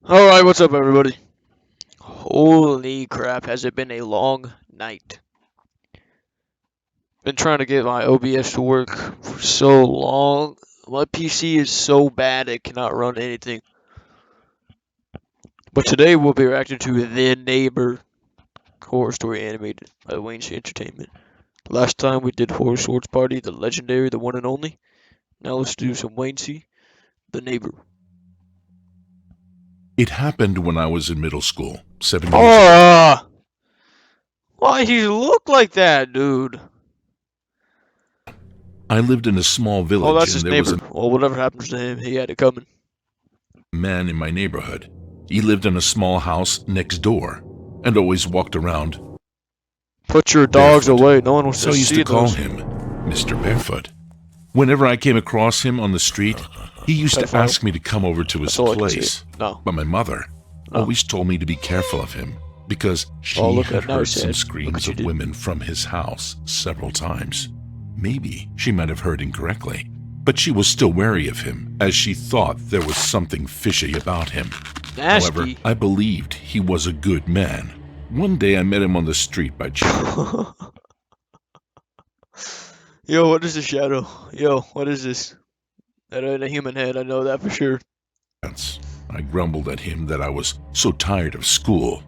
Alright, what's up, everybody? Holy crap, has it been a long night. Been trying to get my OBS to work for so long. My PC is so bad it cannot run anything. But today we'll be reacting to The Neighbor horror story animated by Wayne's Entertainment. Last time we did Horror Swords Party, the legendary, the one and only. Now let's do some Wayne C. The Neighbor. It happened when I was in middle school, 7 years ago. Why he look like that, dude? I lived in a small village, Oh, that's his and there neighbor. was Well, whatever happens to him, he had it coming. a man in my neighborhood. He lived in a small house next door, and always walked around. Put your dogs barefoot. away. No one wants So I to used see to call those. him Mr. Barefoot. Whenever I came across him on the street, he used to Pedophile. ask me to come over to his That's all I can see. place. No. But my mother No. always told me to be careful of him, because she Oh, look had at now heard he some said. Look screams what you of did. women from his house several times. Maybe she might have heard incorrectly, but she was still wary of him, as she thought there was something fishy about him. However, Nasty. I believed he was a good man. One day I met him on the street by chance. Yo, what is this shadow? Yo, what is this? That ain't a human head, I know that for sure. I grumbled at him that I was so tired of school.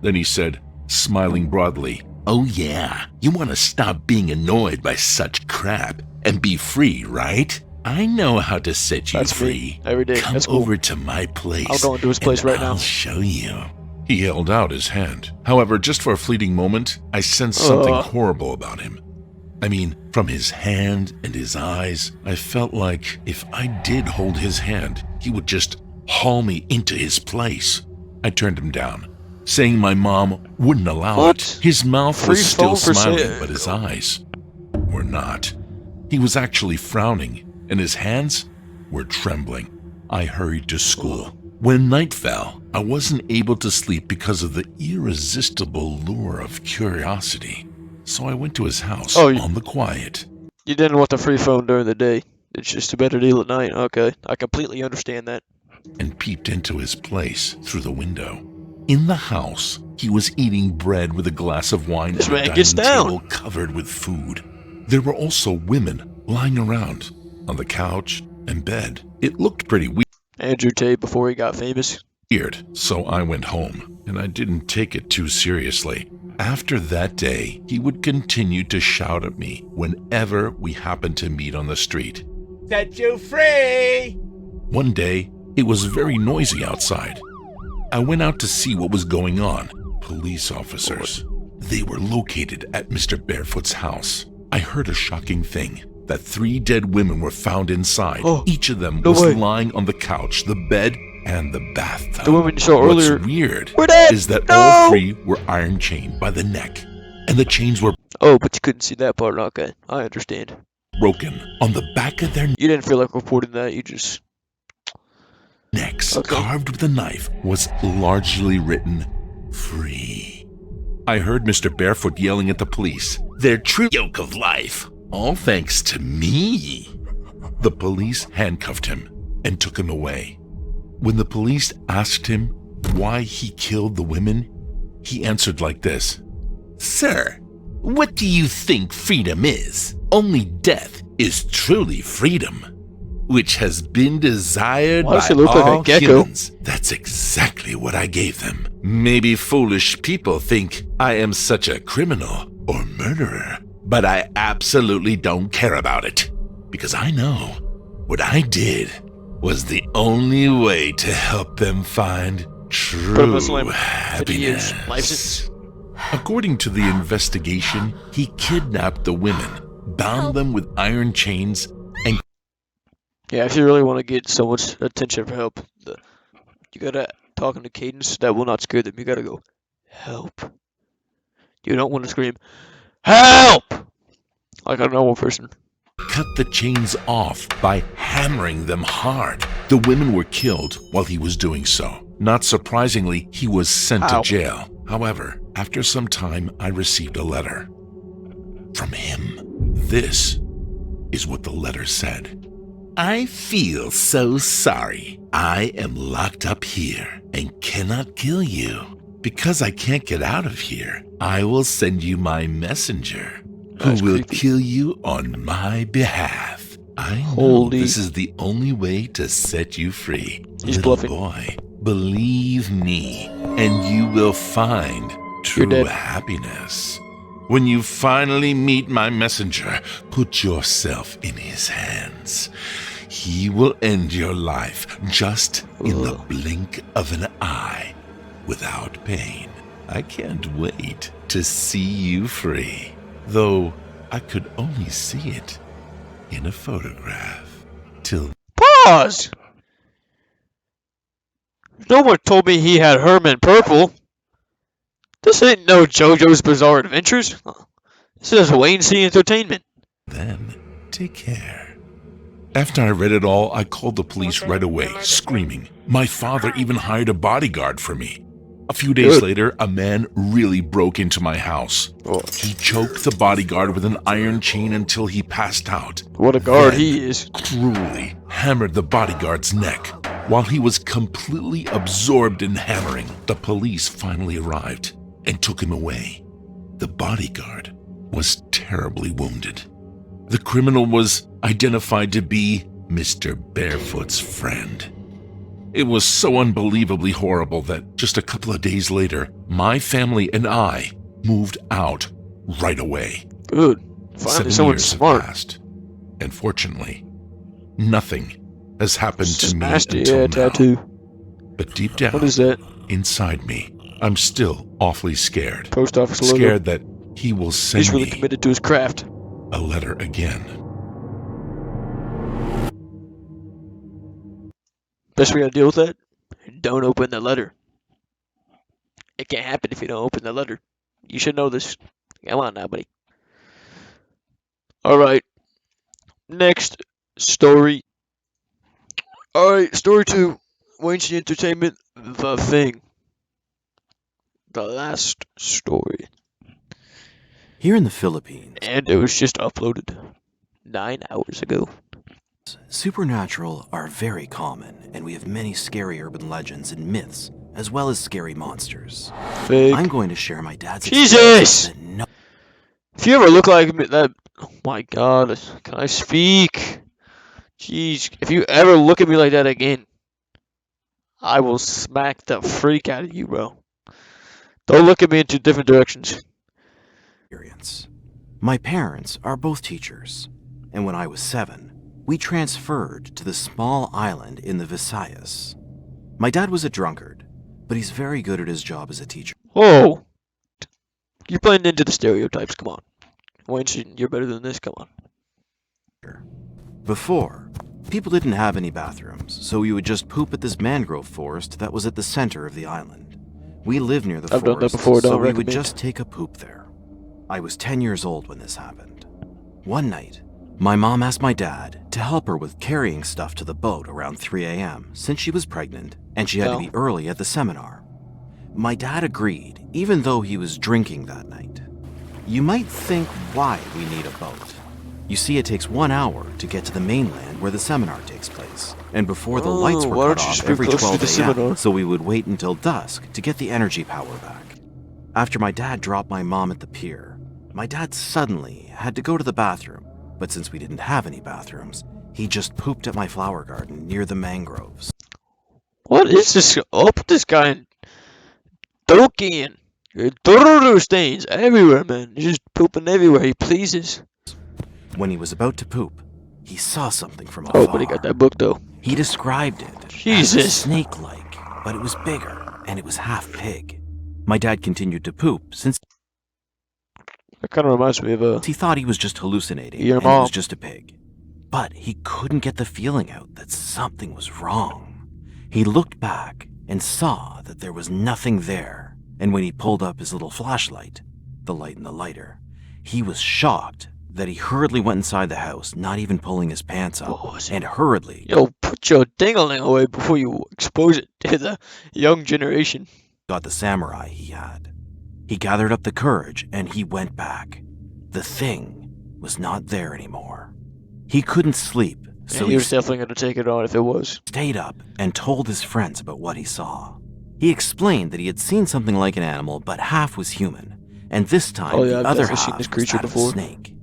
Then he said, smiling broadly, "Oh yeah, you want to stop being annoyed by such crap and be free, right? I know how to set you That's free. me. Every day. Come That's cool. over to my place. I'll go into his place and right now. I'll show you." He held out his hand. However, just for a fleeting moment, I sensed something horrible about him. I mean, from his hand and his eyes, I felt like if I did hold his hand, he would just haul me into his place. I turned him down, saying my mom wouldn't allow What? it. His mouth Free was still phone for smiling, sale. but his eyes were not. He was actually frowning, and his hands were trembling. I hurried to school. When night fell, I wasn't able to sleep because of the irresistible lure of curiosity. So I went to his house on the quiet. You didn't want the free phone during the day. It's just a better deal at night. Okay, I completely understand that. And peeped into his place through the window. In the house, he was eating bread with a glass of wine This at a man gets dining down. table covered with food. There were also women lying around on the couch and bed. It looked pretty Andrew Tate before he got famous. weird, so I went home, and I didn't take it too seriously. After that day, he would continue to shout at me whenever we happened to meet on the street. Set you free! One day, it was very noisy outside. I went out to see what was going on. Police officers. They were located at Mr. Barefoot's house. I heard a shocking thing, that 3 dead women were found inside. Each of them no was way. lying on the couch, the bed, and the bathtub. The women you saw What's earlier weird were dead. is that No. all 3 were iron chained by the neck, and the chains were Oh, but you couldn't see that part. Okay, I understand. broken on the back of their You didn't feel like reporting that. You just necks. Okay. Carved with a knife was largely written, "Free." I heard Mr. Barefoot yelling at the police, "Their true yoke of life, all thanks to me." The police handcuffed him and took him away. When the police asked him why he killed the women, he answered like this: "Sir, what do you think freedom is? Only death is truly freedom, which has been desired Why does by he look like a all gecko? humans." That's exactly what I gave them. Maybe foolish people think I am such a criminal or murderer, but I absolutely don't care about it, because I know what I did was the only way to help them find put him in true slam. 50 years. happiness. Life sentence. According to the investigation, he kidnapped the women, bound them with iron chains, and Yeah, if you really want to get someone's attention for help, you gotta talk in a cadence that will not scare them. You gotta go, help. You don't want to scream, help! Like a normal person. cut the chains off by hammering them hard. The women were killed while he was doing so. Not surprisingly, he was sent to Ow. jail. However, after some time, I received a letter from him. This is what the letter said. "I feel so sorry. I am locked up here and cannot kill you. Because I can't get out of here, I will send you my messenger, That's who will creepy. kill you on my behalf. I know Holy- this is the only way to set you free. He's Little bluffing. boy, believe me, and you will find true dead. happiness. When you finally meet my messenger, put yourself in his hands. He will end your life just in the Ugh. blink of an eye, without pain. I can't wait to see you free, though I could only see it in a photograph. Till Pause! No one told me he had Herman Purple. This ain't no JoJo's Bizarre Adventures. This is Wayne C. Entertainment. then, take care. After I read it all, I called the police right away, screaming. My father even hired a bodyguard for me. A few days Good. later, a man really broke into my house. Oh, He choked the bodyguard with an iron chain until he passed out. what a guard Then, he is. cruelly hammered the bodyguard's neck. While he was completely absorbed in hammering, the police finally arrived and took him away. The bodyguard was terribly wounded. The criminal was identified to be Mr. Barefoot's friend. It was so unbelievably horrible that just a couple of days later, my family and I moved out right away. Good. Finally, 7 someone years smart. have passed, and fortunately, nothing has happened to me Nasty, until yeah, now. tattoo. But deep down, What is that? inside me, I'm still awfully scared. Post office logo. Scared that he will send He's really me committed to his craft. a letter again. Best way to deal with that? Don't open the letter. It can't happen if you don't open the letter. You should know this. Come on now, buddy. Alright. Next story. Alright, story 2. Wayne C. Entertainment, The Thing. The last story. Here in the Philippines, And it was just uploaded 9 hours ago. supernatural are very common, and we have many scary urban legends and myths, as well as scary monsters. Fake. I'm going to share my dad's Jesus! experiences that no If you ever look like me, that. Oh my god. Can I speak? Jeez. If you ever look at me like that again, I will smack the freak out of you, bro. Don't look at me in two different directions. experience. My parents are both teachers, and when I was 7, we transferred to the small island in the Visayas. My dad was a drunkard, but he's very good at his job as a teacher. Oh. You're playing into the stereotypes, come on. Wayne, you're better than this, come on. Before, people didn't have any bathrooms, so we would just poop at this mangrove forest that was at the center of the island. We lived near the I've done that forest, before, so don't we would recommend. just take a poop there. I was 10 years old when this happened. One night, my mom asked my dad to help her with carrying stuff to the boat around 3 a.m. since she was pregnant and she had Well. to be early at the seminar. My dad agreed, even though he was drinking that night. You might think why we need a boat. You see, it takes 1 hour to get to the mainland where the seminar takes place, and before the Oh, lights why were don't cut you just off be every closer to 12 the seminar? a.m., so we would wait until dusk to get the energy power back. After my dad dropped my mom at the pier, my dad suddenly had to go to the bathroom, but since we didn't have any bathrooms, he just pooped at my flower garden near the mangroves. What is this? Oh, put this guy in. Dokian. Stains everywhere, man. He's just pooping everywhere he pleases. When he was about to poop, he saw something from Oh, afar. but he got that book, though. He described it as Jesus. snake-like, but it was bigger, and it was half pig. My dad continued to poop since That kind of reminds me of he thought he was just hallucinating Your and it mom. was just a pig. But he couldn't get the feeling out that something was wrong. He looked back and saw that there was nothing there, and when he pulled up his little flashlight, the light in the lighter, he was shocked that he hurriedly went inside the house, not even pulling his pants What up, was it? and hurriedly Yo, put your dingling away before you expose it to the young generation. got the samurai he had. He gathered up the courage and he went back. The thing was not there anymore. He couldn't sleep, So he he was definitely going to take it on if it was. stayed up and told his friends about what he saw. He explained that he had seen something like an animal, but half was human, and this time Oh, yeah, the I've other definitely seen half this was creature that of a before. snake.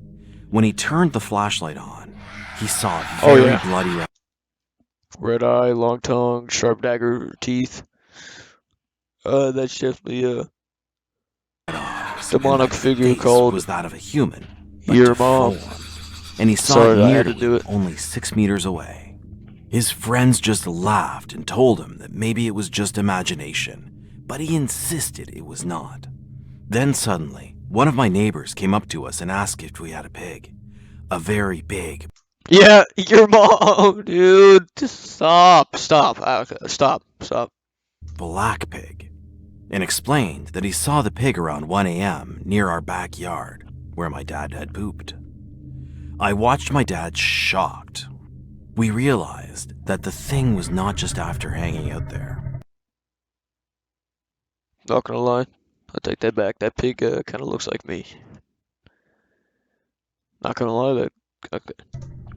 When he turned the flashlight on, he saw Oh, very yeah. bloody Red eye, long tongue, sharp dagger teeth. That's definitely a eyes, demonic and the figure face called was that of a human, but Your Mom. deformed. And he saw Sorry it I had to nearly do it. only 6 meters away. His friends just laughed and told him that maybe it was just imagination, but he insisted it was not. Then suddenly, one of my neighbors came up to us and asked if we had a pig. A very big, Yeah, Your Mom, dude. Just stop. Stop. black pig, and explained that he saw the pig around 1 a.m. near our backyard, where my dad had pooped. I watched my dad shocked. We realized that the thing was not just after hanging out there. Not gonna lie. I take that back. That pig kind of looks like me. Not gonna lie, that. Okay.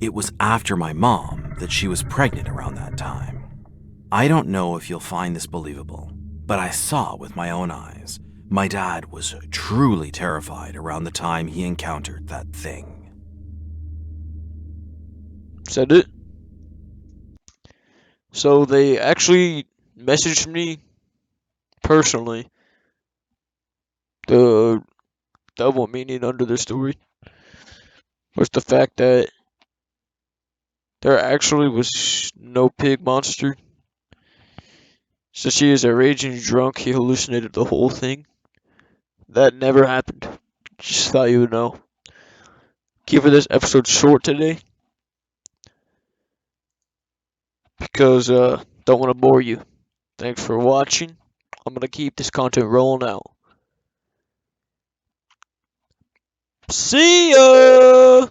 It was after my mom that she was pregnant around that time. I don't know if you'll find this believable, but I saw with my own eyes. My dad was truly terrified around the time he encountered that thing. Said it. So they actually messaged me personally. The double meaning under the story was the fact that there actually was no pig monster. So she is a raging drunk. He hallucinated the whole thing. That never happened. Just thought you would know. Keeping this episode short today because don't want to bore you. Thanks for watching. I'm gonna keep this content rolling out. See ya!